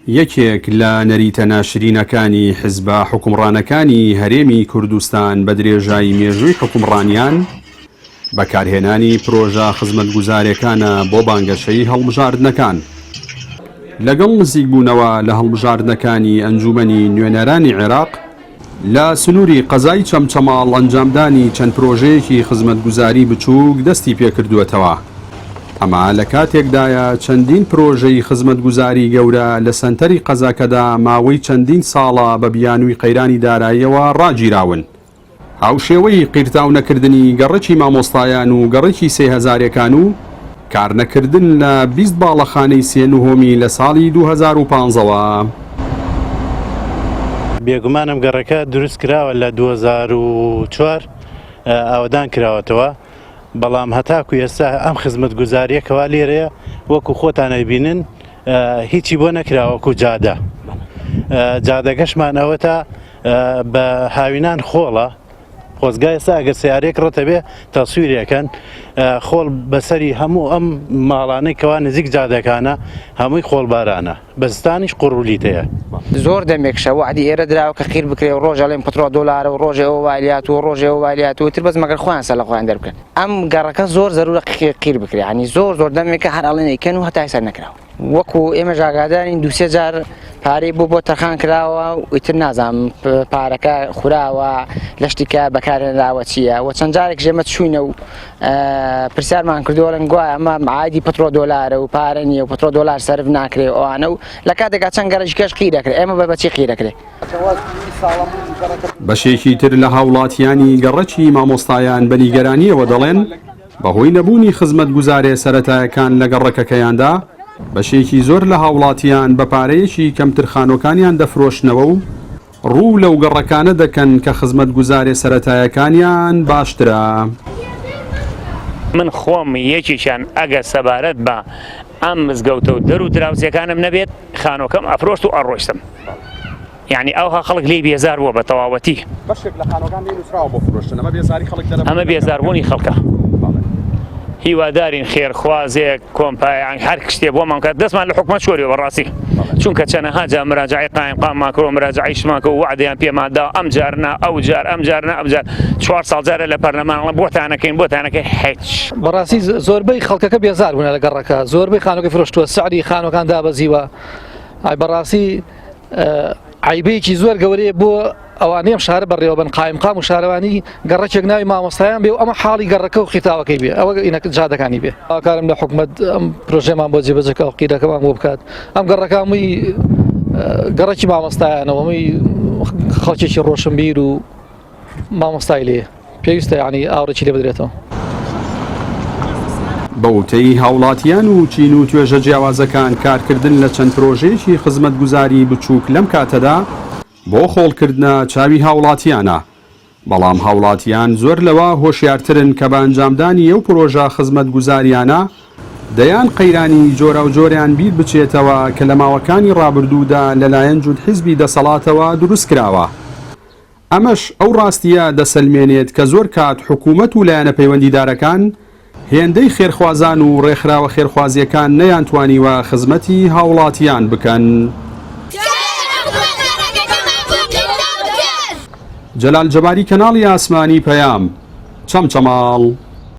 یەکێک لە نەریتە ناشرینەکانی حیزبە حکومڕانەکانی هەرێمی کوردستان بە درێژایی مێژووی حکومڕانیان بەکارهێنانی پرۆژە خزمەتگوزاریەکانە بۆ بانگەشەی هەڵبژاردنەکان. لەگەڵ نزیکبوونەوە لە هەڵبژاردنەکانی ئەنجومەنی نوێنەرانی عێراق لە سنووری قەزای چەمچەماڵ ئەنجامدانی چەند پرۆژەیەکی خزمەتگوزاری بچووک دەستی پێکردووەتەوە. ئەمە لە کاتێکدایە چەندین پرۆژەی خزمەتگوزاری گەورە لە سەنتەری قەزاکەدا ماوەی چەندین ساڵە بە بیانووی قەیرانی داراییەوە ڕاگیراون. هاوشێوەی قیرتاو نەکردنی گەڕەکی مامۆستایان و گەڕێکی 3000ەکان و کارنەکردن لە 20 باڵەخانەی سێنوهۆمی لە ساڵی 2015ەوە. بێگومانم گەڕەکە دروست کراوە لە 2004 ئاوەدان کراوەتەوە، بەڵام هەتاکو ئێستا ئەم خزمەتگوزاریەکەوا لێرەیە وەکو خۆتان ئەبینن هیچی بۆ نەکراوەکو جادە. جادەگەشمان ئەوەتە بە هاوینان خۆڵە، خۆزگای ئێستا ئەگەر سیارێک ڕۆتە بێ تەسویرەکەن خۆڵ بەسەری هەموو ئەم ماڵانەی کەوا نزیک جادەکانە هەمووی خۆڵبارانە، بەستانیش قوڕولیتەیە. زۆر دەمێکشە وعدی ئێرە دراوە کە خیر بکرێ و ڕۆژە لێم پترۆ دۆلارە و ڕۆژێ ئەوە والیات و ڕۆژێ ئەوە والیات و تر بەس مەگەر خۆیان سەر لە خۆیان دەربکەن. ئەم گەڕەکە زۆر زەرورە قیر بکرێ، ینی زۆر دەمێکە هەر ئەڵێن ئەیکەن و هەتای سەر نەکراوە. وەکو ئێمە ژاگادارین 2-3 جار پارەی بۆ تەرخان کراوە و ئیتر نازانم پارەکە خوراوە لەشتیکە بەکارهێنراوە چییە و چەند جارێک ژێمە چوینە و پرسیارمان کردووەڵێن گوایە ئەمە عادی پترۆ دۆلارە و پارە نییە و پترۆ دۆلار سەرف ناکرێ ئەوانە و لە کاتێکا چەند گەڕێکیش قیر دەکرێت ئێمە بەچی قیر دەکرێت. بەشێکی تر لە هاوڵاتیانی گەڕەکی مامۆستایان بە نیگەرانیەوە دەڵێن بەهۆی نەبوونی خزمەتگوزارێ سەرەتایەکان لە گەڕەکەکەیاندا بەشێکی زۆر لە هاوڵاتیان بە پارەیەکی کەمتر خانۆکانیان دەفرۆشنەوە و ڕوو لەو گەڕەکانە دەکەن کە خزمەتگوزارێ سەرەتایەکانیان باشترە. من خۆم یەکیشان ئەگەر سەبارەت بە ئەم مزگەوتە و دەر و دراوسەکانم نەبێت خانۆکەم ئەفرۆشت و ئەڕۆشتم. یعنی ئەوها خەڵک لی بێزار بووە بە تەواوەتی. بەشێک لە خانۆکان نووسراوە بۆ فرۆشتن، ئەمە بێزاری خەڵک دەرەبێت. ئەمە بێزاربوونی خەڵکە. هیوادارین خێرخوازێک کۆمپایان هەر شتێ بۆمان کات دەستمان لە حکومەت شۆریەوە بەڕاستی، چونکە چەندەها جا مراجعی قایمقاممان کرد و مراجعی شمان کرد و وعدەیان پێماندا ئەم جارنا ئەو جار ئەم جارنا ئەم جار 4 ساڵ جارە لە پەرلەمانڵە بۆتانەکەی هیچ. بەڕاستی زۆربەی خەڵکەکە بێزار بوون لە گەڕەکە، زۆربەی خانۆکەی فرۆشتووە، سعری خانۆکان دابەزیوە. بەڕاستی عیبەیەکی زۆر گەورەیە بۆ ئەوانەیەم شارە بەڕێوە بن قایمقام و شارەوانی گەڕەکێک ناوی مامۆستایان بێ و ئەمە حاڵی گەڕەکە و خیتاوەکەی بێ، ئەوە جادەکانی بێ. کارم لە حکومەت ئەم پرۆژێمان بۆ جێبەجەکە و قیرەکەمان بۆ بکات. ئەم گەڕەکەمی گەڕەکی مامۆستایانەوە هەمووی خەڵکێکی ڕۆشنبیر و مامۆستای لێ پێویستە ینی ئاوڕێکی لێ بدرێتەوە. بەوتەی هاوڵاتیان و چین و توێژە جیاوازەکان کارکردن لە چەند پرۆژەیەکی خزمەتگوزاری بچووک لەم کاتەدا بۆ خۆڵکردنە چاوی هاوڵاتیانە، بەڵام هاوڵاتیان زۆر لەوە هۆشیارترن کە بە ئەنجامدانی ئەو پرۆژە خزمەتگوزاریانە دەیان قەیرانی جۆرە و جۆریان بیر بچێتەوە کە لە ماوەکانی ڕابردوودا لەلایەن جوود حیزبی دەسەڵاتەوە دروست کراوە. ئەمەش ئەو ڕاستیە دەسەلمێنێت کە زۆر کات حکوومەت و لایەنە پەیوەندیدارەکان هێندەی خێرخوازان و ڕێکخراوە خێرخوازیەکان نەیانتوانیوە خزمەتی هاوڵاتیان بکەن. جەلال جەباری، کەناڵی ئاسمانی پەیام، چەمچەماڵ.